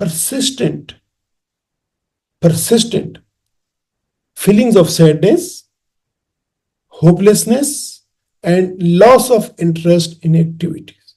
persistent feelings of sadness, hopelessness and loss of interest in activities।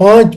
5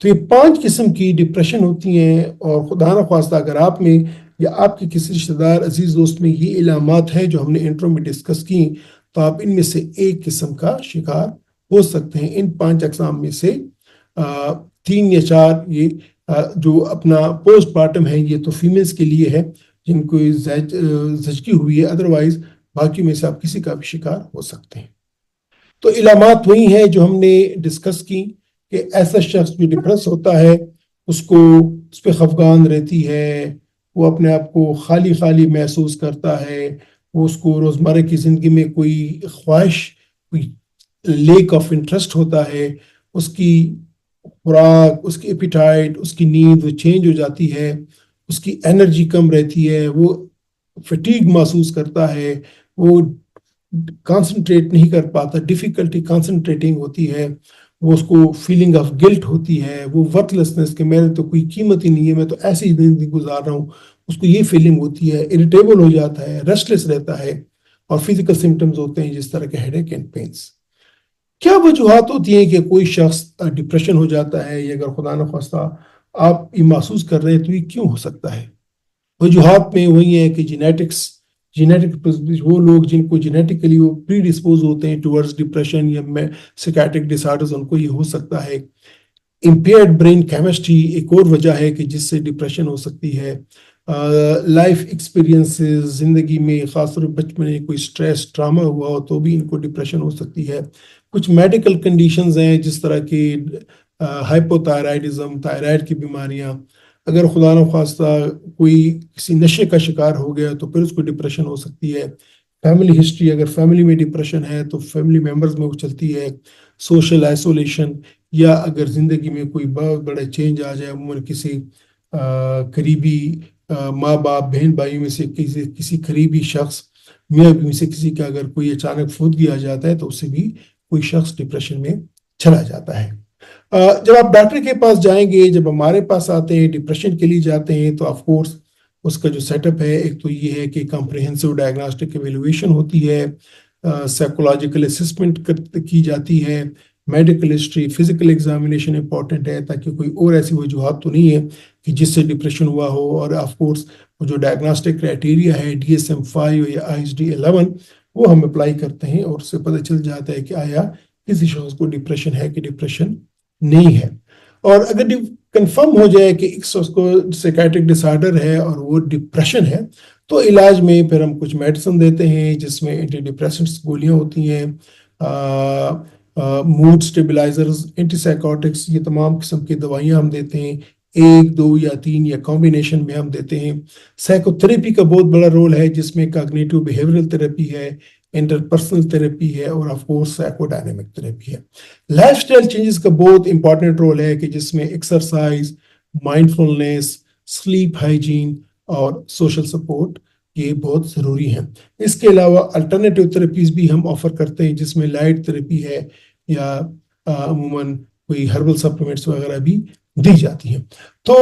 تو یہ 5 قسم کی ڈپریشن ہوتی ہیں، اور خدا نخواستہ اگر آپ میں یا آپ کے کسی رشتہ دار عزیز دوست میں یہ علامات ہیں جو ہم نے انٹرو میں ڈسکس کی، تو آپ ان میں سے ایک قسم کا شکار ہو سکتے ہیں۔ ان 5 اقسام میں سے 3 یا 4 یہ جو اپنا پوسٹ پارٹم ہے، یہ تو فیمیلز کے لیے ہے جن کو زچگی ہوئی ہے، ادروائز باقی میں سے آپ کسی کا بھی شکار ہو سکتے ہیں۔ تو علامات وہی ہیں جو ہم نے ڈسکس کی کہ ایسا شخص جو ڈپریس ہوتا ہے اس پہ خفگان رہتی ہے، وہ اپنے آپ کو خالی خالی محسوس کرتا ہے، وہ اس کو روزمرہ کی زندگی میں کوئی خواہش، کوئی لیک آف انٹرسٹ ہوتا ہے، اس کی خوراک، اس کی ایپیٹائٹ، اس کی نیند وہ چینج ہو جاتی ہے، اس کی انرجی کم رہتی ہے، وہ فٹیگ محسوس کرتا ہے، وہ کانسنٹریٹ نہیں کر پاتا، ڈیفیکلٹی کانسنٹریٹنگ ہوتی ہے، وہ اس کو فیلنگ آف گلٹ ہوتی ہے، وہ ورتھ لیسنس کہ میرے تو کوئی قیمت ہی نہیں ہے، میں تو ایسی زندگی گزار رہا ہوں، اس کو یہ فیلنگ ہوتی ہے، اریٹیبل ہو جاتا ہے، ریسٹلیس رہتا ہے، اور فزیکل سمٹمز ہوتے ہیں جس طرح کے ہیڈ ایک اینڈ پینس۔ کیا وجوہات ہوتی ہیں کہ کوئی شخص ڈپریشن ہو جاتا ہے، یا اگر خدا نخواستہ آپ یہ محسوس کر رہے ہیں تو یہ کیوں ہو سکتا ہے؟ وجوہات میں وہی ہے کہ جینیٹک وہ لوگ جن کو جینیٹکلی وہ پری ڈسپوز ہوتے ہیں ٹورڈز ڈپریشن یا سائکیاٹرک ڈس آرڈرز، ان کو یہ ہو سکتا ہے۔ امپیئرڈ برین کیمسٹری ایک اور وجہ ہے کہ جس سے ڈپریشن ہو سکتی ہے۔ لائف ایکسپیرینسز، زندگی میں خاص طور پر بچپن میں کوئی سٹریس ٹراما ہوا ہو تو بھی ان کو ڈپریشن ہو سکتی ہے۔ کچھ میڈیکل کنڈیشنز ہیں جس طرح کی ہائپوتھائرائڈزم، تھائرائڈ کی بیماریاں، اگر خدا نخواستہ کوئی کسی نشے کا شکار ہو گیا تو پھر اس کو ڈپریشن ہو سکتی ہے۔ فیملی ہسٹری، اگر فیملی میں ڈپریشن ہے تو فیملی ممبرز میں وہ چلتی ہے۔ سوشل آئسولیشن، یا اگر زندگی میں کوئی بہت بڑا چینج آ جائے، عموماً کسی قریبی ماں باپ، بہن بھائی میں سے کسی قریبی شخص، میاں بیوی میں سے کسی کا اگر کوئی اچانک فوتگی آ جاتا ہے تو اس سے بھی کوئی شخص ڈپریشن میں چلا جاتا ہے۔ جب آپ ڈاکٹر کے پاس جائیں گے، جب ہمارے پاس آتے ہیں ڈپریشن کے لیے جاتے ہیں، تو آف کورس اس کا جو سیٹ اپ ہے، ایک تو یہ ہے کہ کمپریہنسو ڈائگنوسٹک ایویلویشن ہوتی ہے، سائیکولوجیکل اسسمنٹ کی جاتی ہے، medical history, physical examination important ہے تاکہ کوئی اور ایسی وجوہات تو نہیں ہے کہ جس سے ڈپریشن ہوا ہو۔ اور آف کورس جو ڈائگنوسٹک کرائٹیریا ہے DSM-5 یا ISD-11، وہ ہم اپلائی کرتے ہیں اور اس سے پتہ چل جاتا ہے کہ آیا کسی شخص کو ڈپریشن ہے کہ ڈپریشن نہیں ہے۔ اور اگر کنفرم ہو جائے کہ ایک شخص کو سائیکیاٹرک ڈس آرڈر ہے اور وہ ڈپریشن ہے، تو علاج میں پھر ہم کچھ میڈیسن دیتے ہیں جس میں اینٹی ڈپریسنٹس گولیاں ہوتی ہیں، موڈ سٹیبلائزرز، اینٹی سائیکوٹکس، یہ تمام قسم کی دوائیاں ہم دیتے ہیں، 1، 2 یا 3 یا کمبینیشن میں ہم دیتے ہیں۔ سائیکو تھراپی کا بہت بڑا رول ہے جس میں کاگنیٹو بیہیویئرل تھراپی ہے، انٹرپرسنل تھراپی ہے، اور of course psycho dynamic therapy ہے۔ لائف سٹائل چینجز کا بہت امپورٹنٹ رول ہے کہ جس میں ایکسرسائز، مائنڈفلنس، سلیپ ہائیجین اور سوشل سپورٹ یہ بہت ضروری ہیں۔ اس کے علاوہ الٹرنیٹیو تھراپیز بھی ہم آفر کرتے ہیں جس میں لائٹ تھراپی ہے، یا عموماً کوئی ہربل سپلیمنٹس وغیرہ بھی دی جاتی ہیں۔ تو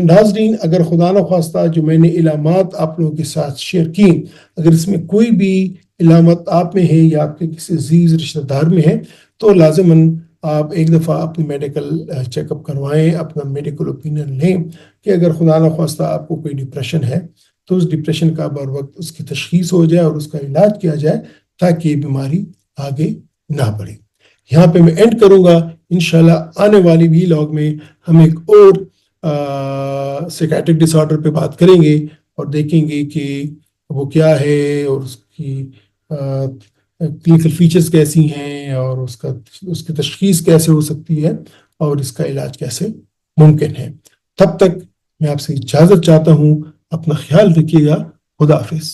ناظرین، اگر خدا نخواستہ جو میں نے علامات آپ لوگوں کے ساتھ شیئر کی، اگر اس میں کوئی بھی علامت آپ میں ہے یا آپ کے کسی عزیز رشتہ دار میں ہے، تو لازماً آپ ایک دفعہ اپنی میڈیکل چیک اپ کروائیں، اپنا میڈیکل اوپینین لیں کہ اگر خدا نخواستہ آپ کو کوئی ڈپریشن ہے تو اس ڈپریشن کا بر وقت اس کی تشخیص ہو جائے اور اس کا علاج کیا جائے تاکہ یہ بیماری آگے نہ بڑھے۔ یہاں پہ میں اینڈ کروں گا، انشاءاللہ آنے والی بھی لاگ میں ہم ایک اور سائیکیاٹرک ڈس آرڈر پہ بات کریں گے اور دیکھیں گے کہ وہ کیا ہے اور اس کی کلینکل فیچرز کیسی ہیں اور اس کی تشخیص کیسے ہو سکتی ہے اور اس کا علاج کیسے ممکن ہے۔ تب تک میں آپ سے اجازت چاہتا ہوں، اپنا خیال رکھیے گا، خدا حافظ۔